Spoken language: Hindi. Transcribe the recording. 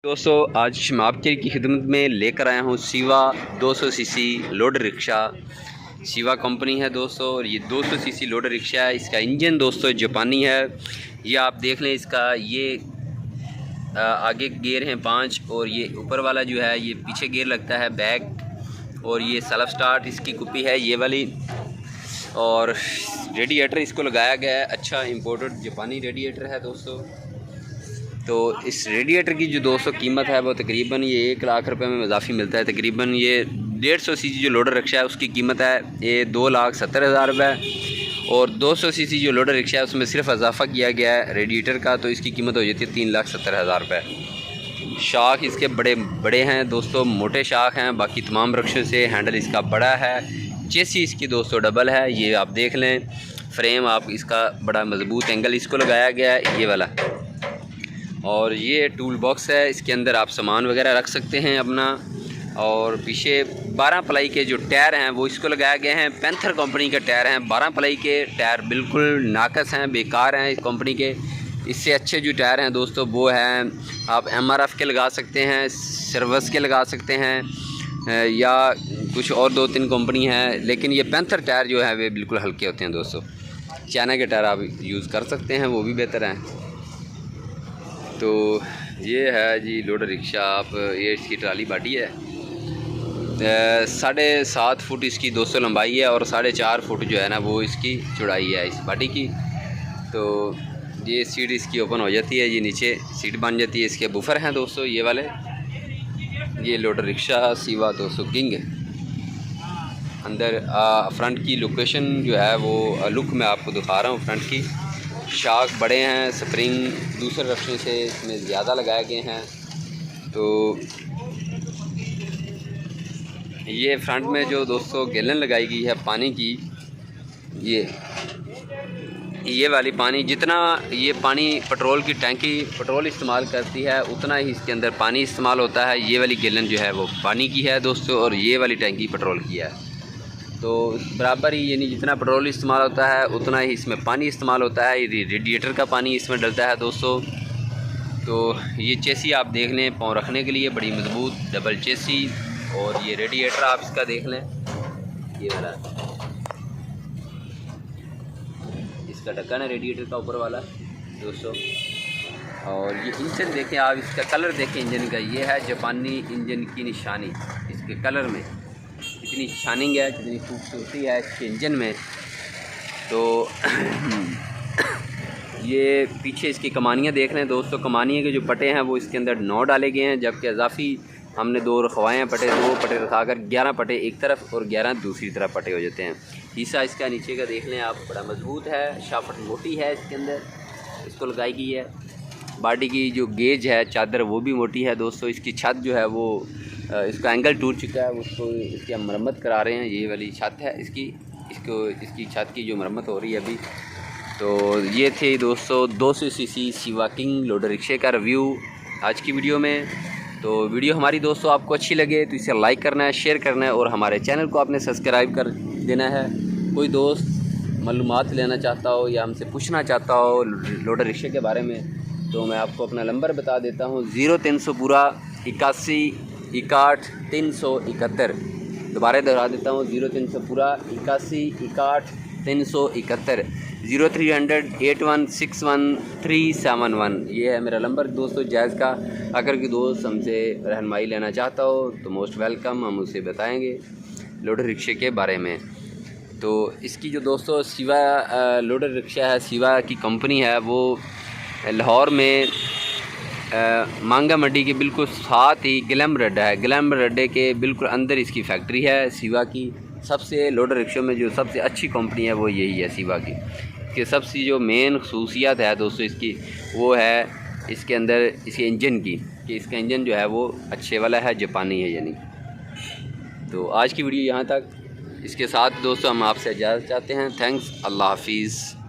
दोस्तों आज मैं आपके की खिदमत में लेकर आया हूँ Shiva 200 CC loader rickshaw. Shiva company है दोस्तों और ये 200 सीसी लोडर रिक्शा है। इसका इंजन दोस्तों जापानी है। ये आप देख लें, इसका ये आगे गियर हैं 5 और ये ऊपर वाला जो है ये पीछे गियर लगता है बैक, और ये सेल्फ स्टार्ट इसकी कुप्पी है ये वाली, और रेडिएटर इसको लगाया गया है अच्छा इंपोर्टेड जापानी रेडिएटर है दोस्तों। तो इस रेडिएटर की जो दोस्तों कीमत है वो तकरीबन ये 1 लाख रुपए में इजाफी मिलता है। तकरीबन ये 150 सीसी जो लोडर रिक्शा है उसकी कीमत है ये 2,70,000 रुपये, और 200 सीसी जो लोडर रिक्शा है उसमें सिर्फ इजाफा किया गया है रेडिएटर का, तो इसकी कीमत हो जाती है 3,70,000 रुपये। शाख इसके बड़े बड़े हैं दोस्तों, मोटे शाख हैं बाकी तमाम रिक्शों से। हैंडल इसका बड़ा है, चेसी इसकी दोस्तों डबल है, ये आप देख लें। फ्रेम आप इसका बड़ा मजबूत एंगल इसको लगाया गया है ये वाला, और ये टूल बॉक्स है, इसके अंदर आप सामान वगैरह रख सकते हैं अपना। और पीछे 12 प्लाई के जो टायर हैं वो इसको लगाए गए हैं। पैंथर कंपनी के टायर हैं, 12 प्लाई के टायर बिल्कुल नाकस हैं, बेकार हैं इस कंपनी के। इससे अच्छे जो टायर हैं दोस्तों वो हैं आप MRF के लगा सकते हैं, सर्वस के लगा सकते हैं, या कुछ और 2-3 कंपनी हैं, लेकिन ये पैंथर टायर जो है वे बिल्कुल हल्के होते हैं दोस्तों। चाइना के टायर आप यूज़ कर सकते हैं, वो भी बेहतर हैं। तो ये है जी लोडर रिक्शा। आप ये इसकी ट्राली बाटी है, 7.5 फुट इसकी 200 लंबाई है और 4.5 फुट जो है ना वो इसकी चौड़ाई है इस बाटी की। तो ये सीट इसकी ओपन हो जाती है, ये नीचे सीट बन जाती है। इसके बुफर हैं दोस्तों ये वाले। ये लोडर रिक्शा शिवा 200 किंग। अंदर फ्रंट की लोकेशन जो है वो लुक मैं आपको दिखा रहा हूँ। फ्रंट की शाख बड़े हैं, स्प्रिंग दूसरे रिक्शे से इसमें ज़्यादा लगाए गए हैं। तो ये फ्रंट में जो दोस्तों गैलन लगाई गई है पानी की, ये वाली पानी, जितना ये पानी पेट्रोल की टैंकी पेट्रोल इस्तेमाल करती है उतना ही इसके अंदर पानी इस्तेमाल होता है। ये वाली गैलन जो है वो पानी की है दोस्तों, और ये वाली टैंकी पेट्रोल की है। तो बराबर ही, यानी जितना पेट्रोल इस्तेमाल होता है उतना ही इसमें पानी इस्तेमाल होता है। ये रेडिएटर का पानी इसमें डलता है दोस्तों। तो ये चेसी आप देख लें, पाँव रखने के लिए बड़ी मजबूत डबल चेसी। और ये रेडिएटर आप इसका देख लें, ये वाला इसका ढक्कन है रेडिएटर का ऊपर वाला दोस्तों। और ये इंजन देखें आप, इसका कलर देखें इंजन का, ये है जापानी इंजन की निशानी। इसके कलर में इतनी शाइनिंग है, कितनी खूबसूरती है इसके इंजन में। तो ये पीछे इसकी कमानियाँ देख लें दोस्तों। कमानियों के जो पटे हैं वो इसके अंदर 9 डाले गए हैं, जबकि इजाफी हमने 2 रखवाए हैं पटे। 2 पटे रखाकर 11 पटे एक तरफ और 11 दूसरी तरफ पटे हो जाते हैं। हिस्सा इसका नीचे का देख लें आप, बड़ा मजबूत है, शाफट मोटी है इसके अंदर इसको लगाई गई है। बॉडी की जो गेज है चादर वो भी मोटी है दोस्तों। इसकी छत जो है वो इसका एंगल टूट चुका है, उसको इसकी हम मरम्मत करा रहे हैं। ये वाली छत है इसकी छत की जो मरम्मत हो रही है अभी। तो ये थे दोस्तों 200 सीसी शिवा किंग लोडर रिक्शे का रिव्यू आज की वीडियो में। तो वीडियो हमारी दोस्तों आपको अच्छी लगे तो इसे लाइक करना है, शेयर करना है, और हमारे चैनल को आपने सब्सक्राइब कर देना है। कोई दोस्त मालूमात लेना चाहता हो या हमसे पूछना चाहता हो लोडर रिक्शे के बारे में, तो मैं आपको अपना नंबर बता देता हूँ, 0300 पूरा 81 61 371। दोबारा दोहरा देता हूँ, 0300 पूरा 81 61 371, 0300 8161 ये है मेरा नंबर दोस्तों जायज़ का। अगर कोई दोस्त हमसे रहनुमाई लेना चाहता हो तो मोस्ट वेलकम, हम उसे बताएंगे लोडर रिक्शे के बारे में। तो इसकी जो दोस्तों शिवा लोडर रिक्शा है, शिवा की कंपनी है, वो लाहौर में मांगा मंडी के बिल्कुल साथ ही ग्लैमर अड्डा है। ग्लैमर अड्डे के बिल्कुल अंदर इसकी फैक्ट्री है शिवा की। सबसे लोडर रिक्शों में जो सबसे अच्छी कंपनी है वो यही है शिवा की। इसके सबसे जो मेन खसूसियत है दोस्तों इसकी, वो है इसके अंदर इसके इंजन की, कि इसका इंजन जो है वो अच्छे वाला है, जापानी है यानी। तो आज की वीडियो यहाँ तक। इसके साथ दोस्तों हम आपसे इजाज़त चाहते हैं। थैंक्स, अल्लाह हाफिज़।